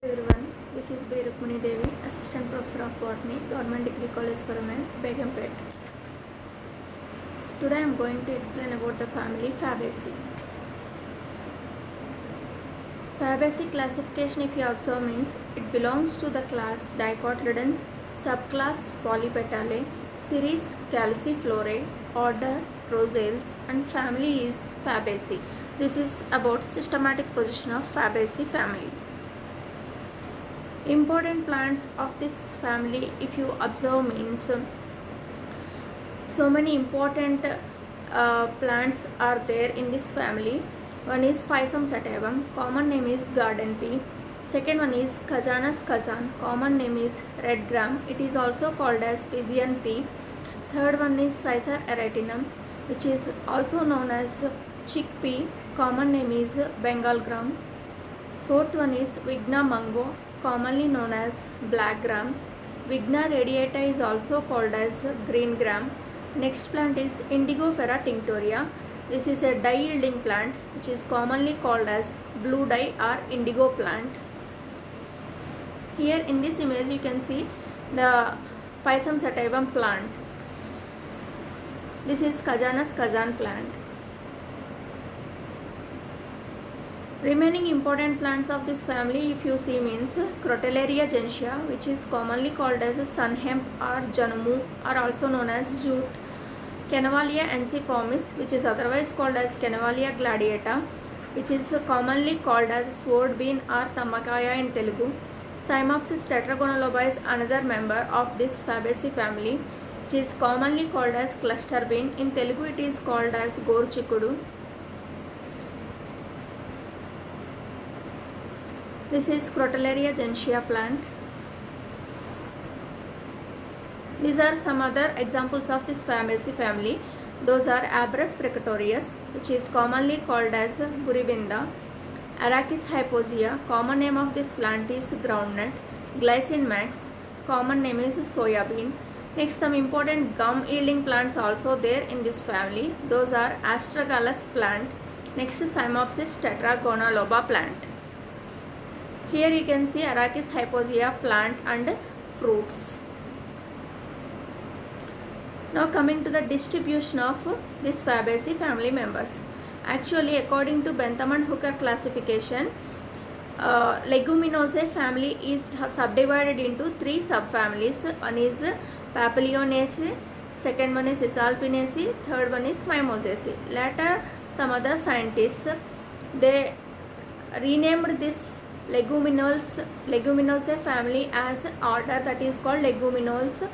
Everyone, this is B. Rukmani Devi, Assistant Professor of Botany, Government Degree College for Women, Begumpet. Today I am going to explain about the family Fabaceae. Fabaceae classification, if you observe, means it belongs to the class Dicotyledons, subclass Polypetalae, series Calciflorae, order Rosales, and family is Fabaceae. This is about systematic position of Fabaceae family. Important plants of this family, if you observe, means so many important plants are there in this family. One is Pisum sativum, common name is garden pea. Second one is Khajanus kazan, common name is red gram. It is also called as Pigeon pea. Third one is Cicer aratinum, which is also known as chickpea, common name is Bengal gram. Fourth one is Vigna mungo, commonly known as black gram. Vigna radiata is also called as green gram. Next plant is Indigofera tinctoria. This is a dye-yielding plant which is commonly called as blue dye or indigo plant. Here in this image you can see the Pisum sativum plant. This is Khajanus kazan plant. Remaining important plants of this family, if you see, means Crotalaria gentiana, which is commonly called as sun hemp or janumu, or also known as jute. Cannavalia ensiformis, which is otherwise called as Cannavalia gladiata, which is commonly called as sword bean or tamakaya in Telugu. Cymopsis tetragonaloba is another member of this Fabaceae family, which is commonly called as cluster bean. In Telugu it is called as gorchikudu. This is Crotalaria gentiana plant. These are some other examples of this Fabaceae family. Those are Abrus precatorius, which is commonly called as Buribinda. Arachis hyposea, common name of this plant is groundnut. Glycine max, common name is soya bean. Next, some important gum yielding plants also there in this family. Those are Astragalus plant. Next, Cymopsis tetragonaloba plant. Here you can see Arachis hyposea plant and fruits. Now coming to the distribution of this Fabaceae family members. Actually, according to Bentham and Hooker classification, Leguminosae family is subdivided into three subfamilies. One is Papilionaceae, second one is Cisalpinaceae, third one is Mimosaceae. Later, some other scientists, they renamed this Leguminosae family as order, that is called Leguminoles.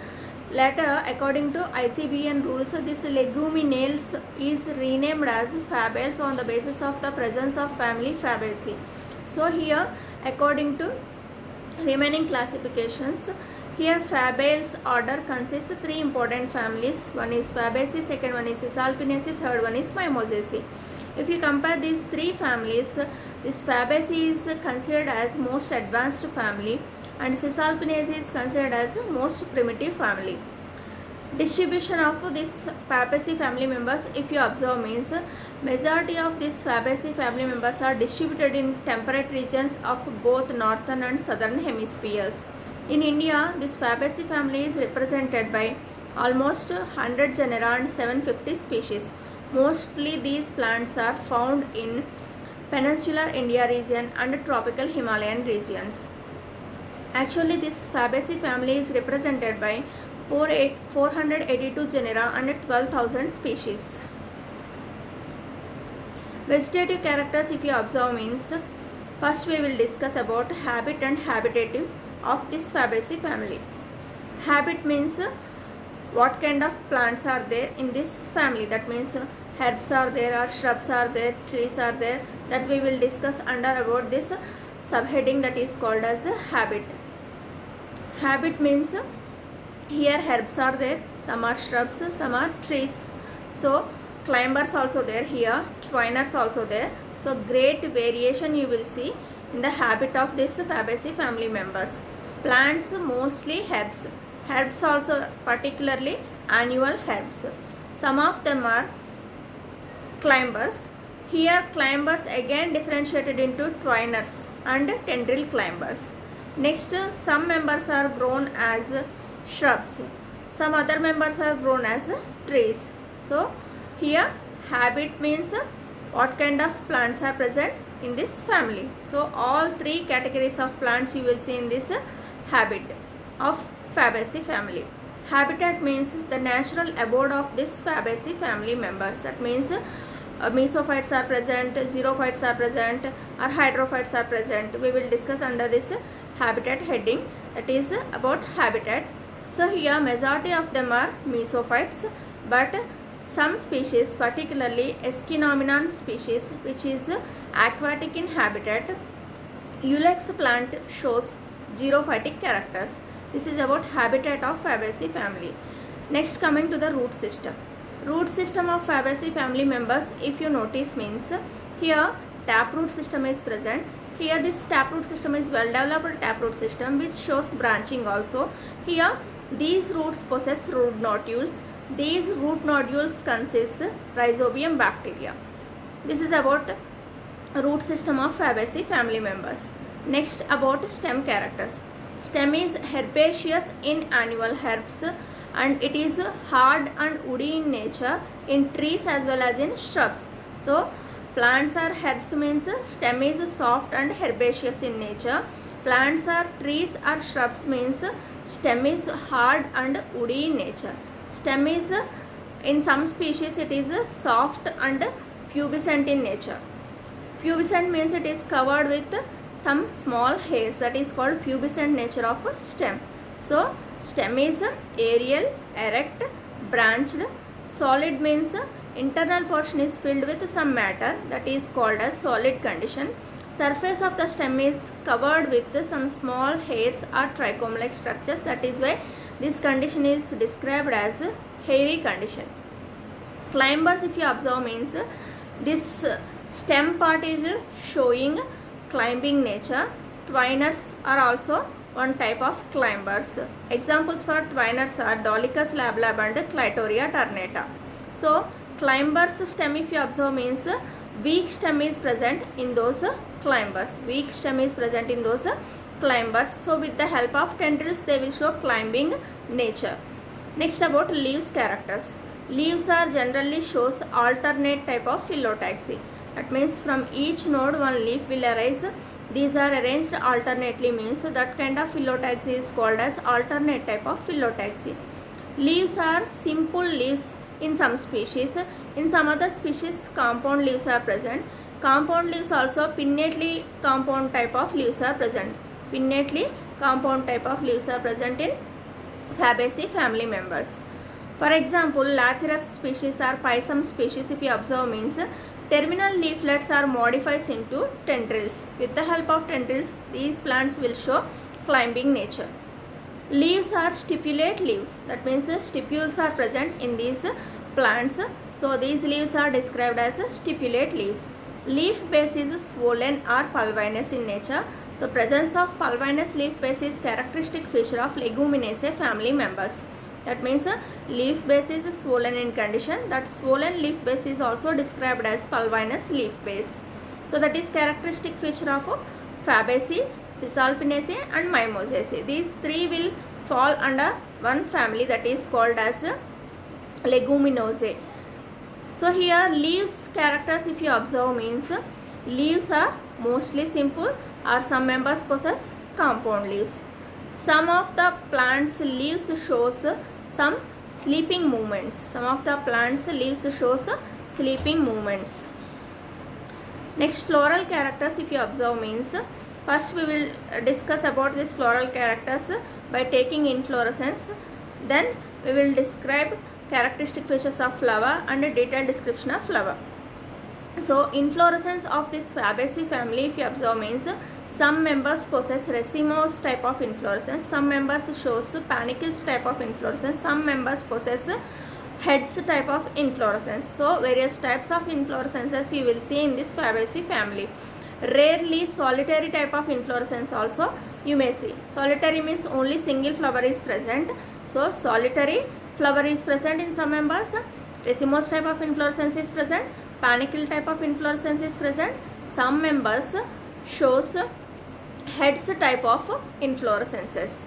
Later, according to ICBN rules, this Leguminales is renamed as Fabales on the basis of the presence of family Fabaceae. So here, according to remaining classifications, here Fabales order consists of three important families. One is Fabaceae, second one is Cisalpinaceae, third one is Mimosaceae. If you compare these three families, this Fabaceae is considered as most advanced family and Cisalpinaceae is considered as most primitive family. Distribution of this Fabaceae family members, if you observe, means majority of these Fabaceae family members are distributed in temperate regions of both northern and southern hemispheres. In India, this Fabaceae family is represented by almost 100 genera and 750 species. Mostly these plants are found in peninsular India region and tropical Himalayan regions. Actually, this Fabaceae family is represented by 482 genera and 12,000 species. Vegetative characters, if you observe, means first we will discuss about habit and habitative of this Fabaceae family. Habit means what kind of plants are there in this family, that means herbs are there or shrubs are there, trees are there, that we will discuss under about this subheading that is called as habit. Habit means here herbs are there, some are shrubs, some are trees. So climbers also there here, twiners also there. So great variation you will see in the habit of this Fabaceae family members. Plants mostly herbs. Herbs also particularly annual herbs. Some of them are climbers. Here climbers again differentiated into twiners and tendril climbers. Next, some members are grown as shrubs. Some other members are grown as trees. So here habit means what kind of plants are present in this family. So all three categories of plants you will see in this habit of Fabaceae family. Habitat means the natural abode of this Fabaceae family members. That means mesophytes are present, xerophytes are present, or hydrophytes are present. We will discuss under this habitat heading, that is about habitat. So here majority of them are mesophytes, but some species, particularly Echinopsis species, which is aquatic in habitat, Ilex plant shows xerophytic characters. This is about habitat of Fabaceae family. Next, coming to the root system. Root system of Fabaceae family members, if you notice, means here taproot system is present. Here this taproot system is well developed taproot system which shows branching also. Here these roots possess root nodules. These root nodules consist rhizobium bacteria. This is about root system of Fabaceae family members. Next, about stem characters. Stem is herbaceous in annual herbs and it is hard and woody in nature in trees as well as in shrubs. So plants are herbs means stem is soft and herbaceous in nature. Plants are trees or shrubs means stem is hard and woody in nature. Stem is, in some species it is soft and pubescent in nature. Pubescent means it is covered with some small hairs, that is called pubescent nature of stem. So stem is aerial, erect, branched. Solid means internal portion is filled with some matter, that is called as solid condition. Surface of the stem is covered with some small hairs or trichome-like structures, that is why this condition is described as hairy condition. Climbers, if you observe, means this stem part is showing climbing nature. Twiners are also one type of climbers. Examples for twiners are Dolichus lablab and Clitoria ternata. So climbers stem, if you observe, means weak stem is present in those climbers. Weak stem is present in those climbers. So with the help of tendrils they will show climbing nature. Next, about leaves characters. Leaves are generally shows alternate type of phyllotaxy. That means from each node one leaf will arise. These are arranged alternately, means that kind of phyllotaxy is called as alternate type of phyllotaxy. Leaves are simple leaves in some species. In some other species compound leaves are present. Compound leaves also pinnately compound type of leaves are present. Pinnately compound type of leaves are present in Fabaceae family members. For example, Lathyrus species or Pisum species, if you observe, means terminal leaflets are modified into tendrils. With the help of tendrils, these plants will show climbing nature. Leaves are stipulate leaves. That means stipules are present in these plants. So these leaves are described as stipulate leaves. Leaf base is swollen or pulvinous in nature. So presence of pulvinous leaf base is characteristic feature of Leguminaceae family members. That means leaf base is swollen in condition. That swollen leaf base is also described as pulvinous leaf base. So that is characteristic feature of Fabaceae, Cisalpinaceae and Mimosaceae. These three will fall under one family, that is called as Leguminosae. So here leaves characters, if you observe, means leaves are mostly simple or some members possess compound leaves. Some of the plants leaves shows some sleeping movements. Some of the plants leaves shows sleeping movements. Next, floral characters, if you observe, means first we will discuss about this floral characters by taking inflorescence. Then we will describe characteristic features of flower and a detailed description of flower. So inflorescence of this Fabaceae family, if you observe, means some members possess racemose type of inflorescence, some members shows panicles type of inflorescence, some members possess heads type of inflorescence. So various types of inflorescences you will see in this Fabaceae family. Rarely solitary type of inflorescence also you may see. Solitary means only single flower is present. So solitary flower is present in some members. Racemose type of inflorescence is present. panicle type of inflorescence is present. Some members shows heads type of inflorescences.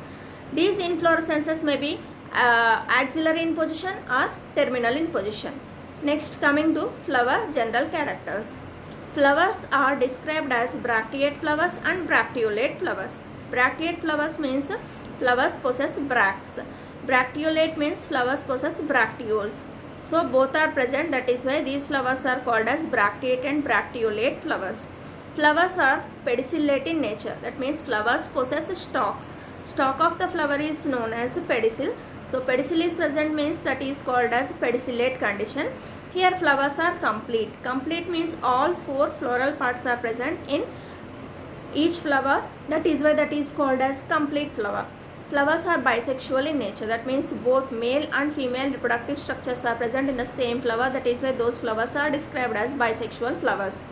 These inflorescences may be axillary in position or terminal in position. Next, coming to flower general characters. Flowers are described as bracteate flowers and bracteolate flowers. Bracteate flowers means flowers possess bracts. Bracteolate means flowers possess bracteoles. So both are present, that is why these flowers are called as bracteate and bracteolate flowers. Flowers are pedicellate in nature, that means flowers possess stalks. Stalk of the flower is known as pedicel. So pedicel is present means that is called as pedicellate condition. Here flowers are complete. Complete means all four floral parts are present in each flower, that is why that is called as complete flower. Flowers are bisexual in nature, that means both male and female reproductive structures are present in the same flower, that is why those flowers are described as bisexual flowers.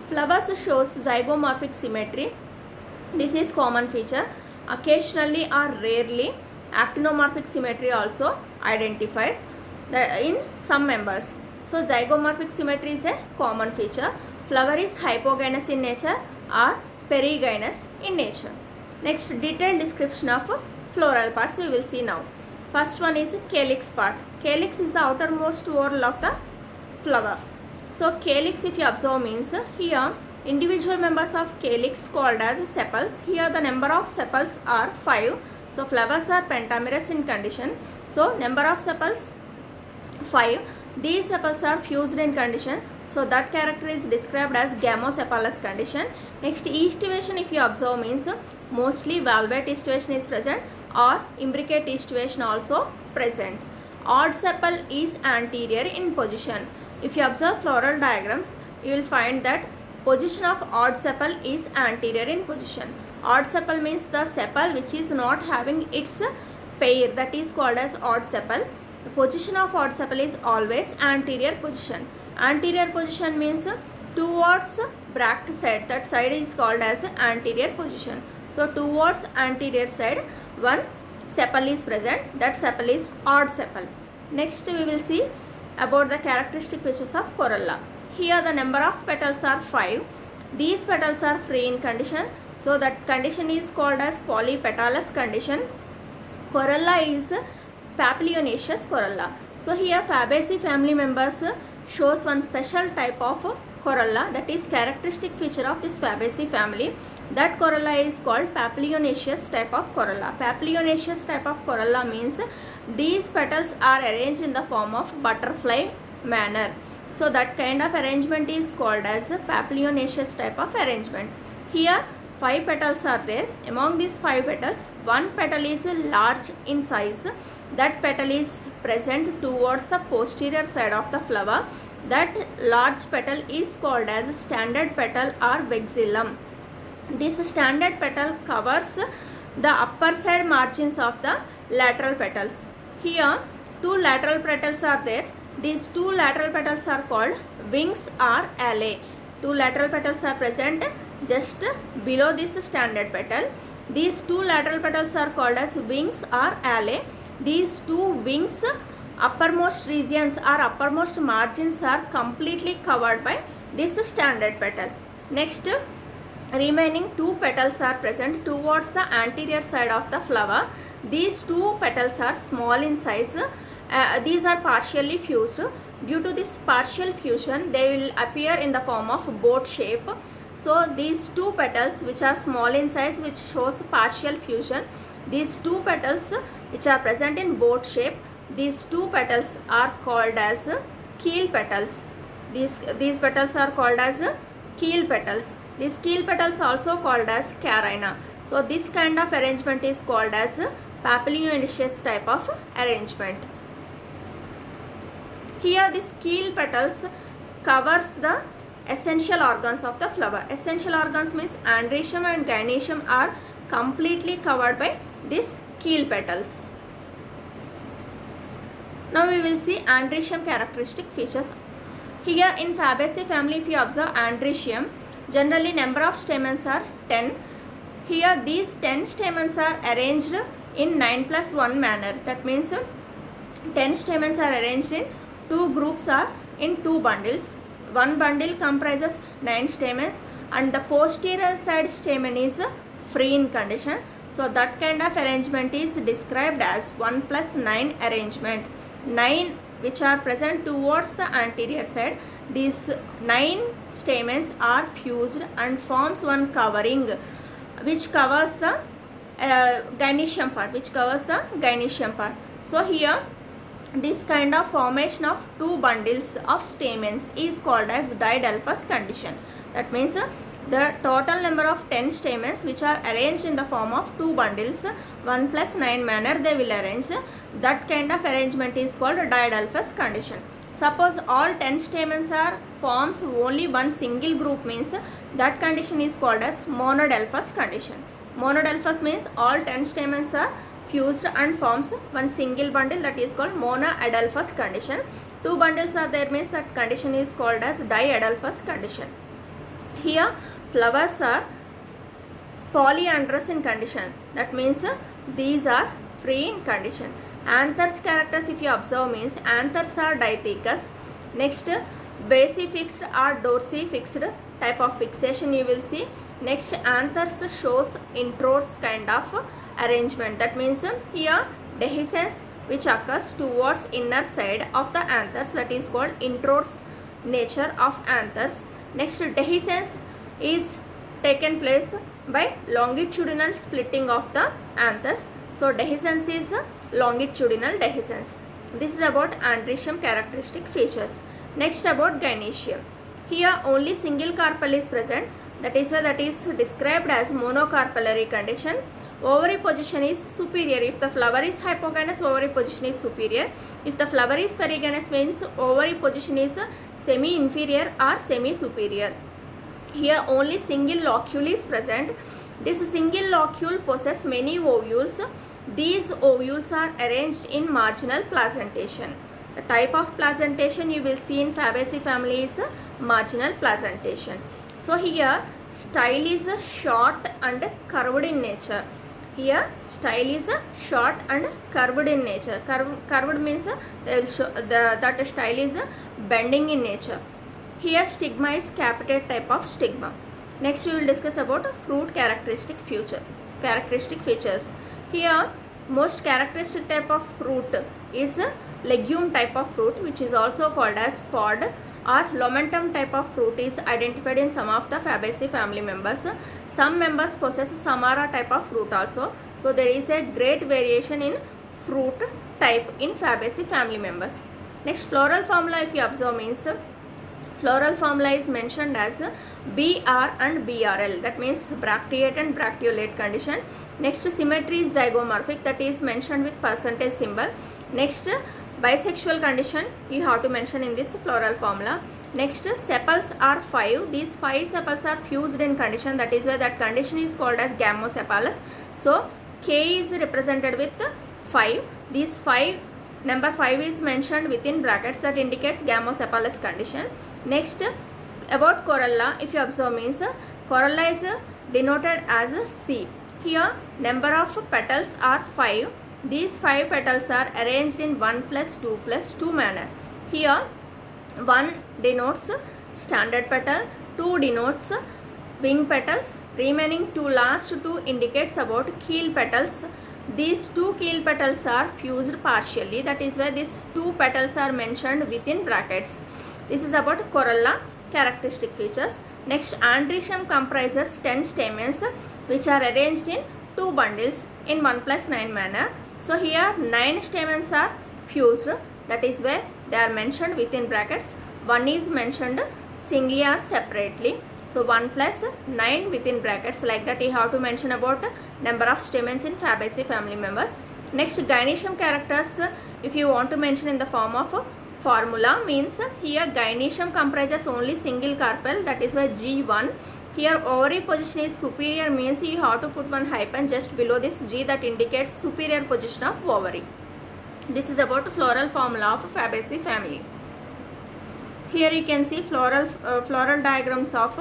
Flowers shows zygomorphic symmetry. This is common feature. Occasionally or rarely actinomorphic symmetry also identified in some members. So zygomorphic symmetry is a common feature. Flower is hypogynous in nature or perigynous in nature. Next, detailed description of floral parts we will see now. First one is calyx part. Calyx is the outermost whorl of the flower. So calyx, if you observe, means here individual members of calyx called as sepals. Here the number of sepals are 5. So flowers are pentamerous in condition. So number of sepals 5. These sepals are fused in condition. So that character is described as gamosepalous condition. Next, aestivation, if you observe, means mostly valvate aestivation is present or imbricate aestivation also present. Odd sepal is anterior in position. If you observe floral diagrams, you will find that position of odd sepal is anterior in position. Odd sepal means the sepal which is not having its pair, that is called as odd sepal. The position of odd sepal is always anterior position. Anterior position means towards bract side, that side is called as anterior position. So towards anterior side one sepal is present, that sepal is odd sepal. Next we will see about the characteristic features of corolla. Here the number of petals are 5. These petals are free in condition, so that condition is called as polypetalous condition. Corolla is papilionaceous corolla. So here Fabaceae family members shows one special type of corolla, that is characteristic feature of this Fabaceae family. That corolla is called papilionaceous type of corolla. Papilionaceous type of corolla means these petals are arranged in the form of butterfly manner. So that kind of arrangement is called as papilionaceous type of arrangement. Here 5 petals are there. Among these 5 petals, one petal is large in size. That petal is present towards the posterior side of the flower. That large petal is called as standard petal or vexillum. This standard petal covers the upper side margins of the lateral petals. Here 2 lateral petals are there. These 2 lateral petals are called wings or alae. 2 lateral petals are present just below this standard petal. These 2 lateral petals are called as wings or alae. These 2 wings uppermost regions or uppermost margins are completely covered by this standard petal. Next, remaining 2 petals are present towards the anterior side of the flower. These 2 petals are small in size. These are partially fused. Due to this partial fusion, they will appear in the form of boat shape. So these 2 petals which are small in size, which shows partial fusion, these 2 petals which are present in boat shape, these 2 petals are called as keel petals. These petals are called as keel petals. These keel petals also called as carina. So this kind of arrangement is called as papilionaceous type of arrangement. Here this keel petals covers the essential organs of the flower. Essential organs means andrecium and gynoecium are completely covered by these keel petals. Now we will see andrecium characteristic features. Here in Fabaceae family, if you observe andrecium, generally number of stamens are 10. Here these 10 stamens are arranged in 9+1 manner. That means 10 stamens are arranged in 2 groups or in 2 bundles. one bundle comprises 9 stamens and the posterior side stamen is free in condition. So that kind of arrangement is described as 1 plus 9 arrangement. 9 which are present towards the anterior side. These 9 stamens are fused and forms one covering which covers the gynoecium part. So here this kind of formation of two bundles of stamens is called as didelphous condition. That means the total number of 10 stamens which are arranged in the form of two bundles, 1 plus 9 manner they will arrange. That kind of arrangement is called didelphous condition. Suppose all 10 stamens are forms only one single group, means that condition is called as monodelphous condition. Monodelphous means all 10 stamens are fused and forms one single bundle, that is called monoadelphous condition. Two bundles are there means that condition is called as diadelphous condition. Here flowers are polyandrous in condition, that means these are free in condition. Anthers characters if you observe means anthers are dithecous. Next basifixed or dorsifixed type of fixation you will see. Next anthers shows intrors kind of arrangement, that means here dehiscence which occurs towards inner side of the anthers, that is called intrors nature of anthers. Next dehiscence is taken place by longitudinal splitting of the anthers. So dehiscence is longitudinal dehiscence. This is about andrecium characteristic features. Next about gynoecium. Here only single carpel is present, that is why that is described as monocarpellary condition. Ovary position is superior. If the flower is hypogynous, ovary position is superior. If the flower is perigynous, means ovary position is semi-inferior or semi-superior. Here only single locule is present. This single locule possesses many ovules. These ovules are arranged in marginal placentation. The type of placentation you will see in Fabaceae family is marginal placentation. So here style is short and curved in nature. Here style is short and curved in nature. Curved means that style is bending in nature. Here stigma is capitate type of stigma. Next we will discuss about fruit characteristic features. Here most characteristic type of fruit is legume type of fruit, which is also called as pod, or lomentum type of fruit is identified in some of the Fabaceae family members. Some members possess Samara type of fruit also. So there is a great variation in fruit type in Fabaceae family members. Next floral formula if you observe means floral formula is mentioned as BR and BRL, that means bracteate and bracteolate condition. Next symmetry is zygomorphic, that is mentioned with percentage symbol. Next bisexual condition you have to mention in this floral formula. Next sepals are 5. These 5 sepals are fused in condition, that is why that condition is called as gamosepalous. So K is represented with 5. These 5, number 5 is mentioned within brackets, that indicates gamosepalous condition. Next about corolla if you observe means corolla is denoted as C. Here number of petals are 5. These 5 petals are arranged in 1 plus 2 plus 2 manner. Here 1 denotes standard petal, 2 denotes wing petals, remaining 2 last 2 indicates about keel petals. These 2 keel petals are fused partially, that is why these 2 petals are mentioned within brackets. This is about corolla characteristic features. Next andrecium comprises 10 stamens which are arranged in 2 bundles in 1 plus 9 manner. So here 9 stamens are fused, that is why they are mentioned within brackets. 1 is mentioned singly or separately. So 1 plus 9 within brackets, like that you have to mention about number of stamens in Fabaceae family members. Next gynoecium characters if you want to mention in the form of formula means here gynoecium comprises only single carpel, that is why G1. Here ovary position is superior means you have to put one hyphen just below this G, that indicates superior position of ovary. This is about floral formula of Fabaceae family. Here you can see floral diagrams of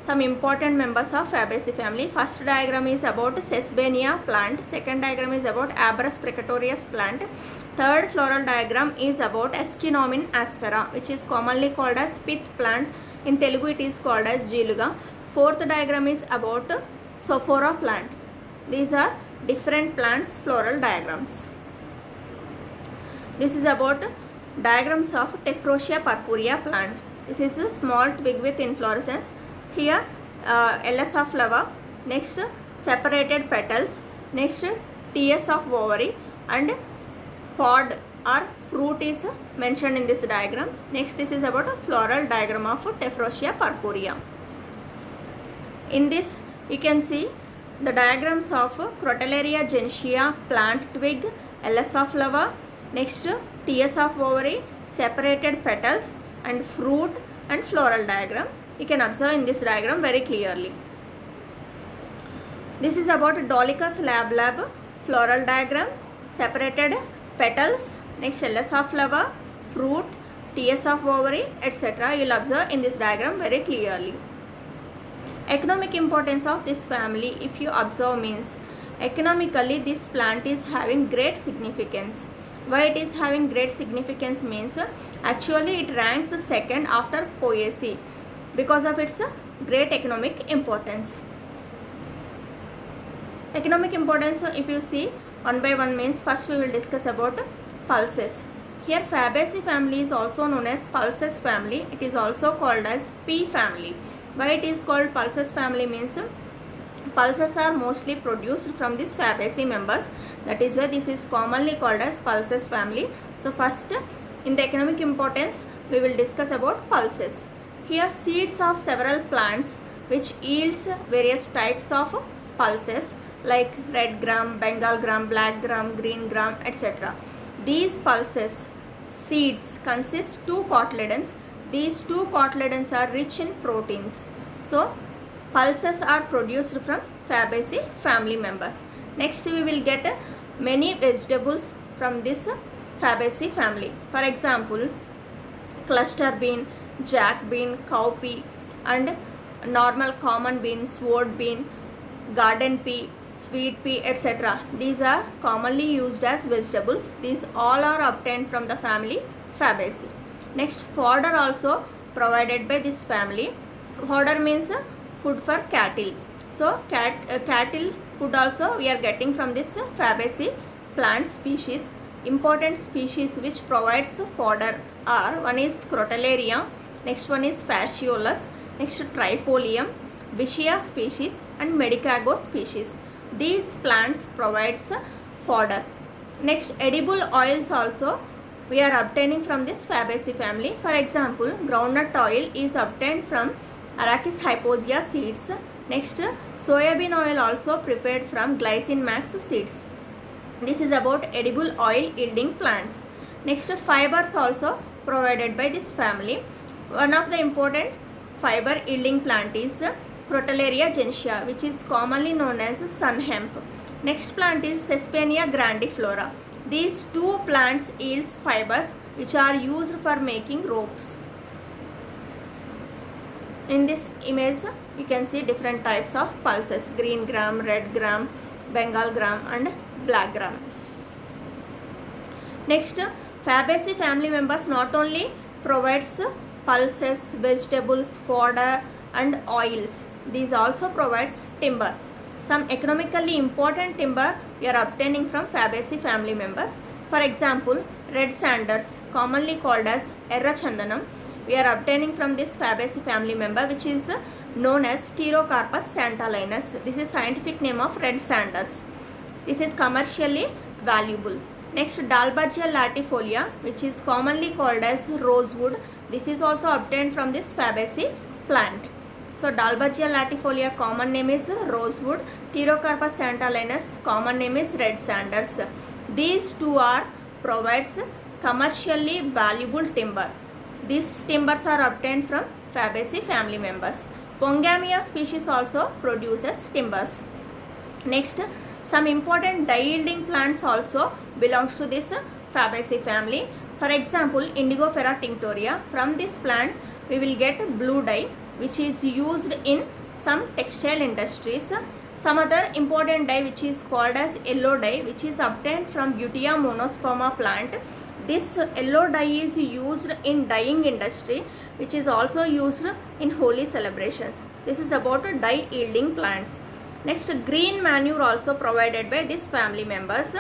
some important members of Fabaceae family. First diagram is about Sesbania plant. Second diagram is about Abrus precatorius plant. Third floral diagram is about Eschinomyn aspera, which is commonly called as pith plant. In Telugu it is called as Jeeluga. Fourth diagram is about Sophora plant. These are different plants floral diagrams. This is about diagrams of Tephrosia purpurea plant. This is a small twig with inflorescence. Here LS of flower, next separated petals, next TS of ovary, and pod or fruit is mentioned in this diagram. Next, this is about a floral diagram of Tephrosia purpurea. In this you can see the diagrams of Crotalaria gentiana plant twig, LS of flower, next TS of ovary, separated petals, and fruit and floral diagram. You can observe in this diagram very clearly. This is about Dolichos lab floral diagram, separated petals, next LS of flower, fruit, TS of ovary, etc. You will observe in this diagram very clearly. Economic importance of this family, if you observe, means economically this plant is having great significance. Why it is having great significance means actually it ranks second after Poaceae because of its great economic importance. Economic importance, if you see one by one, means first we will discuss about pulses. Here Fabaceae family is also known as pulses family. It is also called as pea family. Why it is called pulses family means pulses are mostly produced from these Fabaceae members. That is why this is commonly called as pulses family. So first in the economic importance we will discuss about pulses. Here seeds of several plants which yields various types of pulses like red gram, Bengal gram, black gram, green gram, etc. These pulses seeds consist two cotyledons. These two cotyledons are rich in proteins. So pulses are produced from Fabaceae family members. Next we will get many vegetables from this Fabaceae family. For example, cluster bean, jack bean, cowpea, and normal common bean, sword bean, garden pea, sweet pea, etc. These are commonly used as vegetables. These all are obtained from the family Fabaceae. Next, fodder also provided by this family. Fodder means food for cattle. So cattle food also we are getting from this Fabaceae plant species. Important species which provides fodder are, one is Crotalaria, next one is Fasciolus, next Trifolium, Vicia species, and Medicago species. These plants provides fodder. Next, edible oils also we are obtaining from this Fabaceae family. For example, groundnut oil is obtained from Arachis hyposia seeds. Next, soybean oil also prepared from Glycine max seeds. This is about edible oil yielding plants. Next, fibers also provided by this family. One of the important fiber yielding plant is Crotalaria gentiana, which is commonly known as sun hemp. Next plant is Sesbania grandiflora. These two plants yields fibers which are used for making ropes. In this image you can see different types of pulses: green gram, red gram, Bengal gram, and black gram. Next, Fabaceae family members not only provides pulses, vegetables, fodder, and oils. These also provides timber. Some economically important timber we are obtaining from Fabaceae family members. For example, red sanders, commonly called as Erra Chandanam, we are obtaining from this Fabaceae family member, which is known as Pterocarpus santalinus. This is scientific name of red sanders. This is commercially valuable. Next, Dalbergia latifolia, which is commonly called as rosewood. This is also obtained from this Fabaceae plant. So Dalbergia latifolia common name is rosewood, Pterocarpus santalinus common name is red sanders. These two are provides commercially valuable timber. These timbers are obtained from Fabaceae family members. Pongamia species also produces timbers. Next, some important dye yielding plants also belongs to this Fabaceae family. For example, Indigofera tinctoria. From this plant we will get blue dye, which is used in some textile industries. Some other important dye which is called as yellow dye, which is obtained from Butea monosperma plant. This yellow dye is used in dyeing industry, which is also used in holy celebrations. This is about dye yielding plants. Next, green manure also provided by these family members.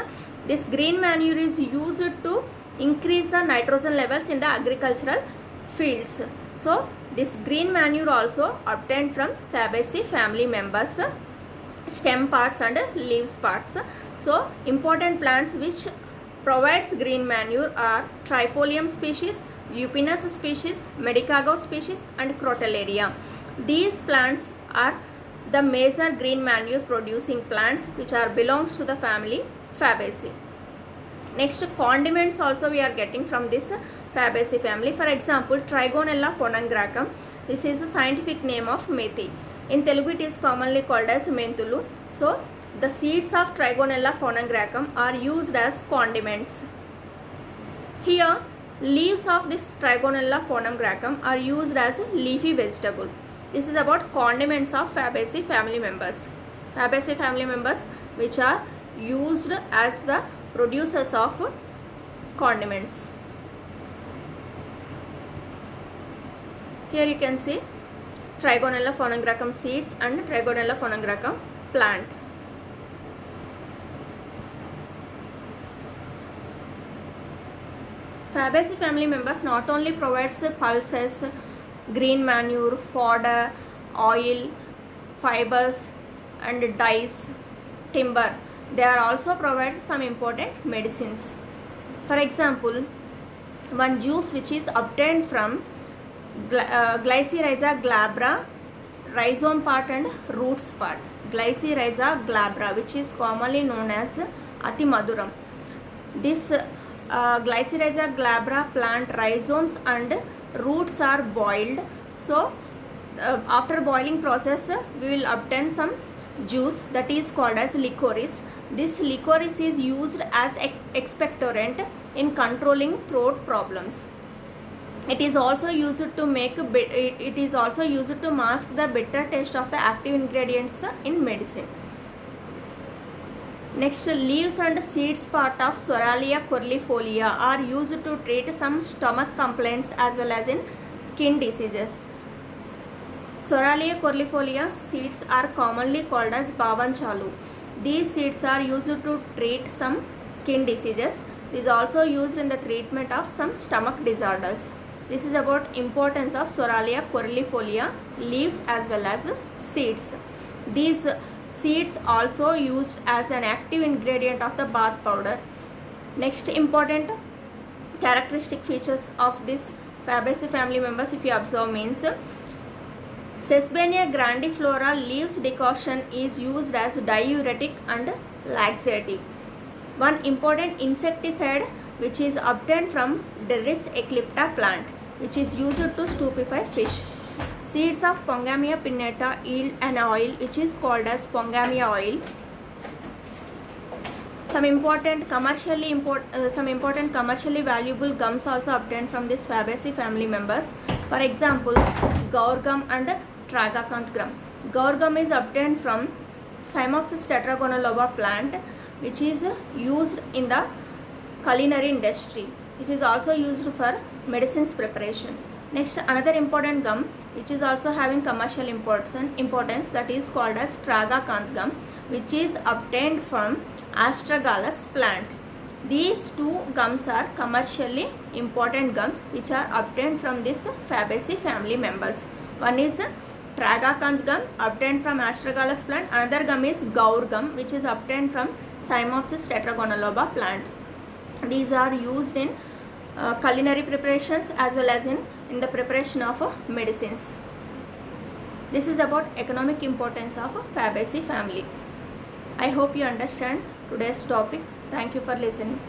This green manure is used to increase the nitrogen levels in the agricultural fields. So this green manure also obtained from Fabaceae family members, stem parts and leaves parts. So important plants which provides green manure are Trifolium species, Lupinus species, Medicago species and Crotalaria. These plants are the major green manure producing plants which are belongs to the family Fabaceae. Next, condiments also we are getting from this Fabaceae family. For example, Trigonella phonograccum. This is a scientific name of methi. In Telugu it is commonly called as mentulu. So the seeds of Trigonella phonograccum are used as condiments. Here leaves of this Trigonella phonograccum are used as leafy vegetable. This is about condiments of Fabaceae family members. Fabaceae family members which are used as the producers of condiments. Here you can see Trigonella phonograccum seeds and Trigonella phonograccum plant. Fabaceae family members not only provides pulses, green manure, fodder, oil, fibers and dyes, timber. They are also provides some important medicines. For example, one juice which is obtained from Glycyrrhiza glabra, rhizome part and roots part. Glycyrrhiza glabra, which is commonly known as Ati Maduram. This Glycyrrhiza glabra plant rhizomes and roots are boiled. So after boiling process we will obtain some juice that is called as licorice. This licorice is used as expectorant in controlling throat problems. It is also used to make it is also used to mask the bitter taste of the active ingredients in medicine. Next, leaves and seeds part of Soralia corlifolia are used to treat some stomach complaints as well as in skin diseases. Soralia corlifolia seeds are commonly called as Bavanchalu. These seeds are used to treat some skin diseases. It is also used in the treatment of some stomach disorders. This is about importance of Soralia corlifolia leaves as well as seeds. These seeds also used as an active ingredient of the bath powder. Next important characteristic features of this Fabaceae family members, if you observe, means Sesbania grandiflora leaves decoction is used as diuretic and laxative. One important insecticide which is obtained from Derris eclipta plant, which is used to stupefy fish. Seeds of Pongamia pinnata yield an oil which is called as Pongamia oil. Some important commercially valuable gums also obtained from this Fabaceae family members. For example, Gaur gum and Tragacanth gum. Gaur gum is obtained from Cymopsis tetragonaloba plant, which is used in the culinary industry, which is also used for medicines preparation. Next, another important gum which is also having commercial importance, that is called as Tragacanth gum, which is obtained from Astragalus plant. These two gums are commercially important gums which are obtained from this Fabaceae family members. One is Tragacanth gum obtained from Astragalus plant. Another gum is Gaur gum which is obtained from Cymopsis tetragonaloba plant. These are used in culinary preparations as well as in the preparation of medicines. This is about economic importance of Fabaceae family. I hope you understand today's topic. Thank you for listening.